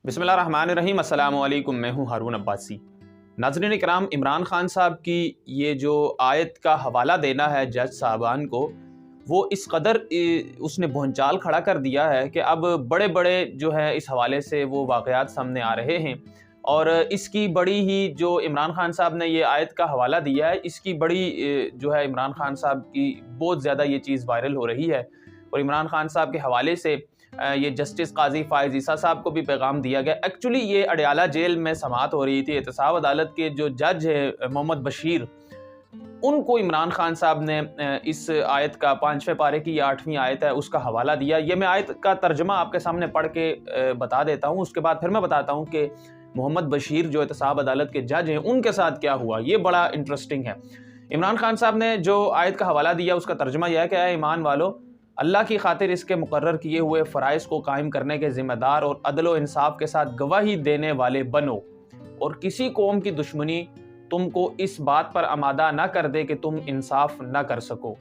بسم اللہ الرحمن الرحیم۔ السلام علیکم، میں ہوں ہارون عباسی۔ ناظرین اکرام، عمران خان صاحب کی یہ جو آیت کا حوالہ دینا ہے جج صاحبان کو، وہ اس قدر اس نے بھونچال کھڑا کر دیا ہے کہ اب بڑے بڑے جو ہے اس حوالے سے وہ واقعات سامنے آ رہے ہیں، اور اس کی بڑی ہی جو عمران خان صاحب نے یہ آیت کا حوالہ دیا ہے، اس کی بڑی جو ہے عمران خان صاحب کی بہت زیادہ یہ چیز وائرل ہو رہی ہے، اور عمران خان صاحب کے حوالے سے یہ جسٹس قاضی فائز عیسیٰ صاحب کو بھی پیغام دیا گیا۔ ایکچولی یہ اڈیالہ جیل میں سماعت ہو رہی تھی، احتساب عدالت کے جو جج ہے محمد بشیر، ان کو عمران خان صاحب نے اس آیت کا 5ویں پارے کی یہ 8ویں آیت ہے اس کا حوالہ دیا۔ یہ میں آیت کا ترجمہ آپ کے سامنے پڑھ کے بتا دیتا ہوں، اس کے بعد پھر میں بتاتا ہوں کہ محمد بشیر جو احتساب عدالت کے جج ہیں ان کے ساتھ کیا ہوا۔ یہ بڑا انٹرسٹنگ ہے۔ عمران خان صاحب نے جو آیت کا حوالہ دیا اس کا ترجمہ یہ ہے کہ اے ایمان والو، اللہ کی خاطر اس کے مقرر کیے ہوئے فرائض کو قائم کرنے کے ذمہ دار اور عدل و انصاف کے ساتھ گواہی دینے والے بنو، اور کسی قوم کی دشمنی تم کو اس بات پر آمادہ نہ کر دے کہ تم انصاف نہ کر سکو۔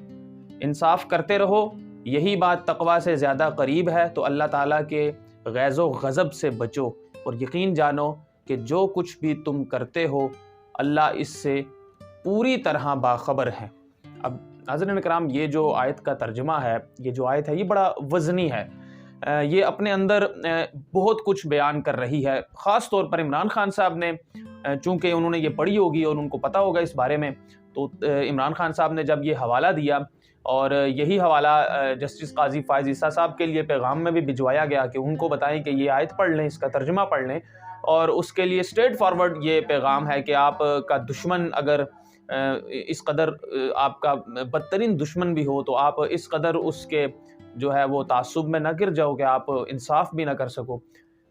انصاف کرتے رہو، یہی بات تقویٰ سے زیادہ قریب ہے، تو اللہ تعالیٰ کے غیظ و غضب سے بچو، اور یقین جانو کہ جو کچھ بھی تم کرتے ہو اللہ اس سے پوری طرح باخبر ہے۔ اب ناظرین اکرام، یہ جو آیت کا ترجمہ ہے، یہ جو آیت ہے، یہ بڑا وزنی ہے۔ یہ اپنے اندر بہت کچھ بیان کر رہی ہے۔ خاص طور پر عمران خان صاحب نے، چونکہ انہوں نے یہ پڑھی ہوگی اور ان کو پتہ ہوگا اس بارے میں، تو عمران خان صاحب نے جب یہ حوالہ دیا، اور یہی حوالہ جسٹس قاضی فائز عیسیٰ صاحب کے لیے پیغام میں بھی بھجوایا گیا کہ ان کو بتائیں کہ یہ آیت پڑھ لیں، اس کا ترجمہ پڑھ لیں، اور اس کے لیے اسٹریٹ فارورڈ یہ پیغام ہے کہ آپ کا دشمن اگر اس قدر آپ کا بدترین دشمن بھی ہو، تو آپ اس قدر اس کے جو ہے وہ تعصب میں نہ گر جاؤ کہ آپ انصاف بھی نہ کر سکو۔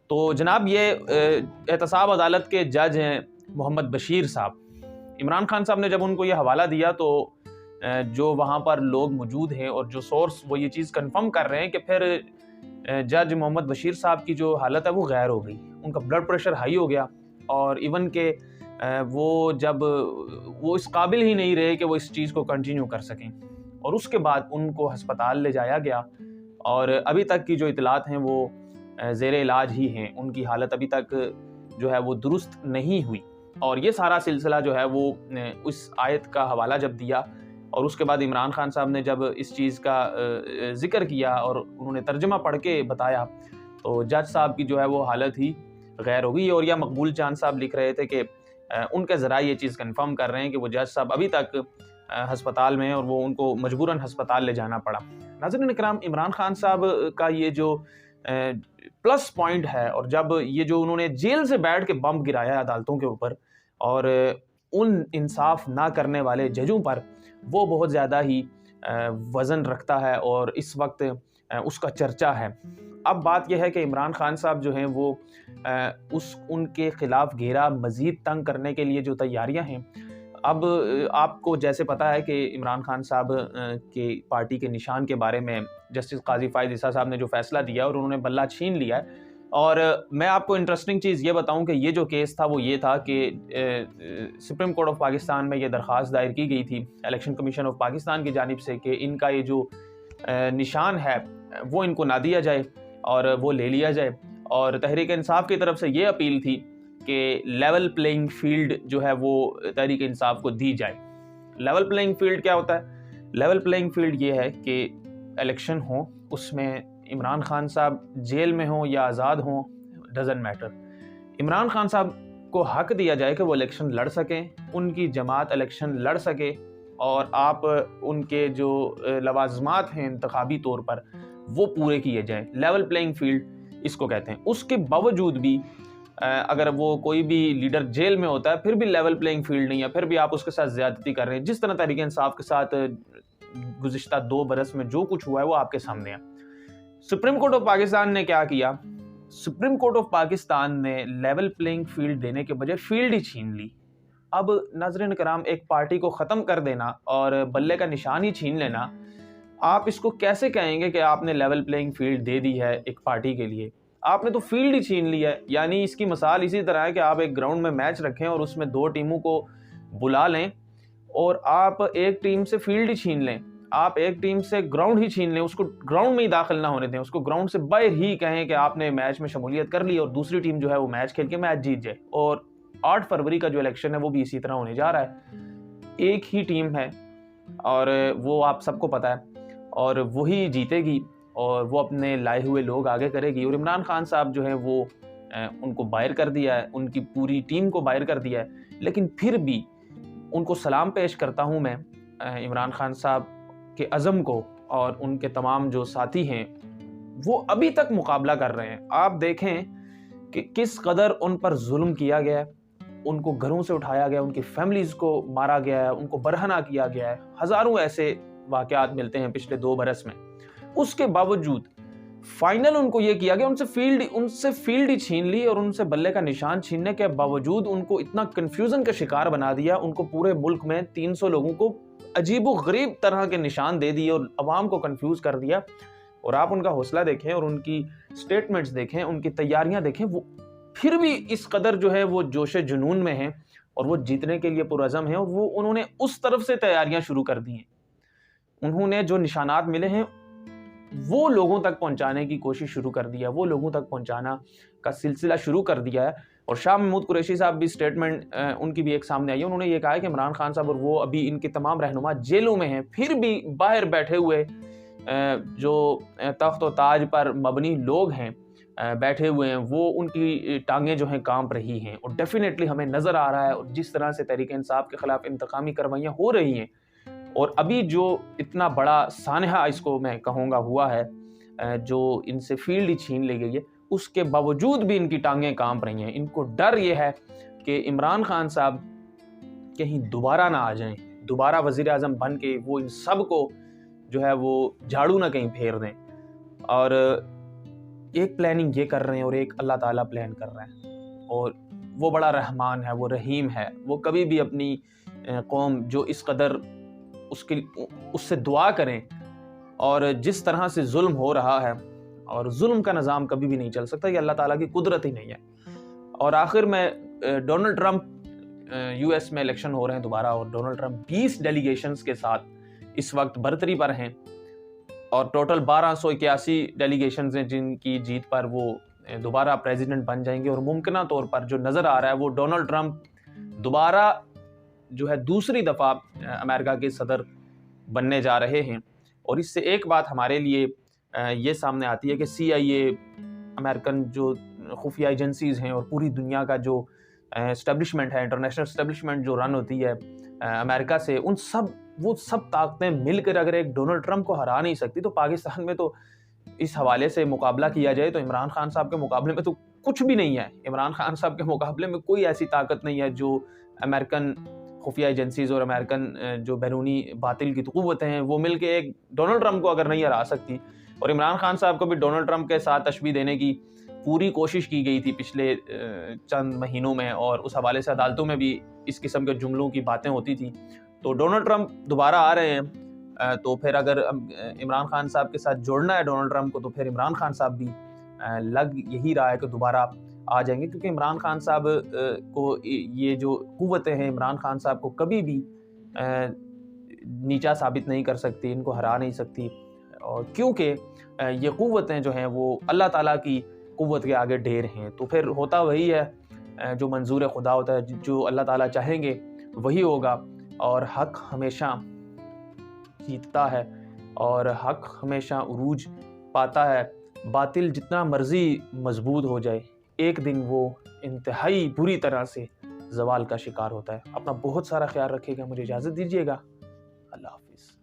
تو جناب، یہ احتساب عدالت کے جج ہیں محمد بشیر صاحب۔ عمران خان صاحب نے جب ان کو یہ حوالہ دیا تو جو وہاں پر لوگ موجود ہیں اور جو سورس وہ یہ چیز کنفرم کر رہے ہیں کہ پھر جج محمد بشیر صاحب کی جو حالت ہے وہ غیر ہو گئی، ان کا بلڈ پریشر ہائی ہو گیا، اور ایون کہ وہ جب وہ اس قابل ہی نہیں رہے کہ وہ اس چیز کو کنٹینیو کر سکیں، اور اس کے بعد ان کو ہسپتال لے جایا گیا، اور ابھی تک کی جو اطلاعات ہیں وہ زیر علاج ہی ہیں، ان کی حالت ابھی تک جو ہے وہ درست نہیں ہوئی۔ اور یہ سارا سلسلہ جو ہے وہ اس آیت کا حوالہ جب دیا، اور اس کے بعد عمران خان صاحب نے جب اس چیز کا ذکر کیا اور انہوں نے ترجمہ پڑھ کے بتایا، تو جج صاحب کی جو ہے وہ حالت ہی غیر ہو گئی۔ اور یہ مقبول چاند صاحب لکھ رہے تھے کہ ان کے ذرائع یہ چیز کنفرم کر رہے ہیں کہ وہ جج صاحب ابھی تک ہسپتال میں ہیں، اور وہ ان کو مجبوراً ہسپتال لے جانا پڑا۔ ناظرین اکرام، عمران خان صاحب کا یہ جو پلس پوائنٹ ہے، اور جب یہ جو انہوں نے جیل سے بیٹھ کے بم گرایا عدالتوں کے اوپر اور ان انصاف نہ کرنے والے ججوں پر، وہ بہت زیادہ ہی وزن رکھتا ہے اور اس وقت اس کا چرچا ہے۔ اب بات یہ ہے کہ عمران خان صاحب جو ہیں وہ ان کے خلاف گھیرا مزید تنگ کرنے کے لیے جو تیاریاں ہیں، اب آپ کو جیسے پتہ ہے کہ عمران خان صاحب کے پارٹی کے نشان کے بارے میں جسٹس قاضی فائز عیسیٰ صاحب نے جو فیصلہ دیا اور انہوں نے بلہ چھین لیا ہے۔ اور میں آپ کو انٹرسٹنگ چیز یہ بتاؤں کہ یہ جو کیس تھا وہ یہ تھا کہ سپریم کورٹ آف پاکستان میں یہ درخواست دائر کی گئی تھی الیکشن کمیشن آف پاکستان کی جانب سے کہ ان کا یہ جو نشان ہے وہ ان کو نہ دیا جائے اور وہ لے لیا جائے، اور تحریک انصاف کی طرف سے یہ اپیل تھی کہ لیول پلینگ فیلڈ جو ہے وہ تحریک انصاف کو دی جائے۔ لیول پلینگ فیلڈ کیا ہوتا ہے؟ لیول پلینگ فیلڈ یہ ہے کہ الیکشن ہو، اس میں عمران خان صاحب جیل میں ہوں یا آزاد ہوں، ڈزنٹ میٹر، عمران خان صاحب کو حق دیا جائے کہ وہ الیکشن لڑ سکیں، ان کی جماعت الیکشن لڑ سکے، اور آپ ان کے جو لوازمات ہیں انتخابی طور پر وہ پورے کیے جائیں۔ لیول پلینگ فیلڈ اس کو کہتے ہیں۔ اس کے باوجود بھی اگر وہ کوئی بھی لیڈر جیل میں ہوتا ہے پھر بھی لیول پلینگ فیلڈ نہیں ہے، پھر بھی آپ اس کے ساتھ زیادتی کر رہے ہیں۔ جس طرح تحریک انصاف کے ساتھ گزشتہ 2 برس میں جو کچھ ہوا ہے وہ آپ کے سامنے ہے۔ سپریم کورٹ آف پاکستان نے کیا کیا؟ سپریم کورٹ آف پاکستان نے لیول پلینگ فیلڈ دینے کے بجائے فیلڈ ہی چھین لی۔ اب ناظرین کرام، ایک پارٹی کو ختم کر دینا اور بلے کا نشان ہی چھین لینا، آپ اس کو کیسے کہیں گے کہ آپ نے لیول پلینگ فیلڈ دے دی ہے ایک پارٹی کے لیے؟ آپ نے تو فیلڈ ہی چھین لی ہے۔ یعنی اس کی مثال اسی طرح ہے کہ آپ ایک گراؤنڈ میں میچ رکھیں اور اس میں 2 ٹیموں کو بلا لیں، اور آپ ایک ٹیم سے فیلڈ ہی چھین لیں، آپ ایک ٹیم سے گراؤنڈ ہی چھین لیں, اس کو گراؤنڈ میں ہی داخل نہ ہونے دیں, اس کو گراؤنڈ سے باہر ہی کہیں کہ آپ نے میچ میں شمولیت کر لی, اور دوسری ٹیم جو ہے وہ میچ کھیل کے میچ جیت جائے. اور 8 فروری کا جو الیکشن ہے وہ بھی اسی طرح ہونے جا رہا ہے. ایک ہی ٹیم ہے اور وہ آپ سب کو پتہ ہے, اور وہی جیتے گی اور وہ اپنے لائے ہوئے لوگ آگے کرے گی. اور عمران خان صاحب جو ہیں وہ ان کو باہر کر دیا ہے, ان کی پوری ٹیم کو باہر کر دیا ہے. لیکن پھر بھی ان کو سلام پیش کرتا ہوں میں عمران خان صاحب کے عزم کو, اور ان کے تمام جو ساتھی ہیں وہ ابھی تک مقابلہ کر رہے ہیں. آپ دیکھیں کہ کس قدر ان پر ظلم کیا گیا ہے, ان کو گھروں سے اٹھایا گیا, ان کی فیملیز کو مارا گیا ہے, ان کو برہنہ کیا گیا ہے. ہزاروں ایسے واقعات ملتے ہیں پچھلے 2 برس میں. اس کے باوجود فائنل ان کو یہ کیا گیا, ان سے فیلڈ ہی چھین لی, اور ان سے بلے کا نشان چھیننے کے باوجود ان کو اتنا کنفیوژن کا شکار بنا دیا. ان کو پورے ملک میں 300 لوگوں کو عجیب و غریب طرح کے نشان دے دیے اور عوام کو کنفیوز کر دیا. اور آپ ان کا حوصلہ دیکھیں اور ان کی سٹیٹمنٹس دیکھیں, ان کی تیاریاں دیکھیں, وہ پھر بھی اس قدر جو ہے وہ جوش جنون میں ہیں اور وہ جیتنے کے لیے پرعزم ہیں, اور وہ انہوں نے اس طرف سے تیاریاں شروع کر دی ہیں. انہوں نے جو نشانات ملے ہیں وہ لوگوں تک پہنچانے کی کوشش شروع کر دیا, وہ لوگوں تک پہنچانا کا سلسلہ شروع کر دیا ہے. اور شاہ محمود قریشی صاحب بھی سٹیٹمنٹ ان کی بھی ایک سامنے آئی ہے. انہوں نے یہ کہا ہے کہ عمران خان صاحب اور وہ ابھی ان کے تمام رہنما جیلوں میں ہیں, پھر بھی باہر بیٹھے ہوئے جو تخت و تاج پر مبنی لوگ ہیں بیٹھے ہوئے ہیں, وہ ان کی ٹانگیں جو ہیں کانپ رہی ہیں. اور ڈیفینیٹلی ہمیں نظر آ رہا ہے, اور جس طرح سے تحریک انصاف کے خلاف انتقامی کارروائیاں ہو رہی ہیں, اور ابھی جو اتنا بڑا سانحہ اس کو میں کہوں گا ہوا ہے, جو ان سے فیلڈ ہی چھین لی گئی ہے, اس کے باوجود بھی ان کی ٹانگیں کانپ رہی ہیں. ان کو ڈر یہ ہے کہ عمران خان صاحب کہیں دوبارہ نہ آ جائیں, دوبارہ وزیر اعظم بن کے وہ ان سب کو جو ہے وہ جھاڑو نہ کہیں پھیر دیں. اور ایک پلاننگ یہ کر رہے ہیں اور ایک اللہ تعالیٰ پلان کر رہے ہیں, اور وہ بڑا رحمان ہے, وہ رحیم ہے. وہ کبھی بھی اپنی قوم جو اس قدر اس سے دعا کریں, اور جس طرح سے ظلم ہو رہا ہے, اور ظلم کا نظام کبھی بھی نہیں چل سکتا, یہ اللہ تعالیٰ کی قدرت ہی نہیں ہے. اور آخر میں ڈونلڈ ٹرمپ یو ایس میں الیکشن ہو رہے ہیں دوبارہ, اور ڈونلڈ ٹرمپ 20 ڈیلیگیشنز کے ساتھ اس وقت برتری پر ہیں, اور ٹوٹل 1281 ڈیلیگیشنز ہیں جن کی جیت پر وہ دوبارہ پریزیڈنٹ بن جائیں گے. اور ممکنہ طور پر جو نظر آ رہا ہے وہ ڈونلڈ ٹرمپ دوبارہ جو ہے دوسری دفعہ امریکہ کے صدر بننے جا رہے ہیں. اور اس سے ایک بات ہمارے لیے یہ سامنے آتی ہے کہ CIA, امریکن جو خفیہ ایجنسیز ہیں, اور پوری دنیا کا جو اسٹیبلشمنٹ ہے, انٹرنیشنل اسٹیبلشمنٹ جو رن ہوتی ہے امریکہ سے, وہ سب طاقتیں مل کر اگر ایک ڈونلڈ ٹرمپ کو ہرا نہیں سکتی, تو پاکستان میں تو اس حوالے سے مقابلہ کیا جائے تو عمران خان صاحب کے مقابلے میں تو کچھ بھی نہیں ہے. عمران خان صاحب کے مقابلے میں کوئی ایسی طاقت نہیں ہے جو امریکن خفیہ ایجنسیز اور امریکن جو بیرونی باطل کی قوتیں ہیں وہ مل کے ایک ڈونلڈ ٹرمپ کو اگر نہیں ہرا سکتی. اور عمران خان صاحب کو بھی ڈونلڈ ٹرمپ کے ساتھ تشبیہ دینے کی پوری کوشش کی گئی تھی پچھلے چند مہینوں میں, اور اس حوالے سے عدالتوں میں بھی اس قسم کے جملوں کی باتیں ہوتی تھی. تو ڈونلڈ ٹرمپ دوبارہ آ رہے ہیں, تو پھر اگر عمران خان صاحب کے ساتھ جوڑنا ہے ڈونلڈ ٹرمپ کو, تو پھر عمران خان صاحب بھی لگ یہی رہا ہے کہ دوبارہ آ جائیں گے, کیونکہ عمران خان صاحب کو یہ جو قوتیں ہیں عمران خان صاحب کو کبھی بھی نیچا ثابت نہیں کر سکتی, ان کو ہرا نہیں سکتی. اور کیونکہ یہ قوتیں جو ہیں وہ اللہ تعالیٰ کی قوت کے آگے ڈھیر ہیں. تو پھر ہوتا وہی ہے جو منظور خدا ہوتا ہے, جو اللہ تعالیٰ چاہیں گے وہی ہوگا, اور حق ہمیشہ جیتتا ہے, اور حق ہمیشہ عروج پاتا ہے. باطل جتنا مرضی مضبوط ہو جائے, ایک دن وہ انتہائی بری طرح سے زوال کا شکار ہوتا ہے. اپنا بہت سارا خیال رکھیے گا, مجھے اجازت دیجیے گا. اللہ حافظ.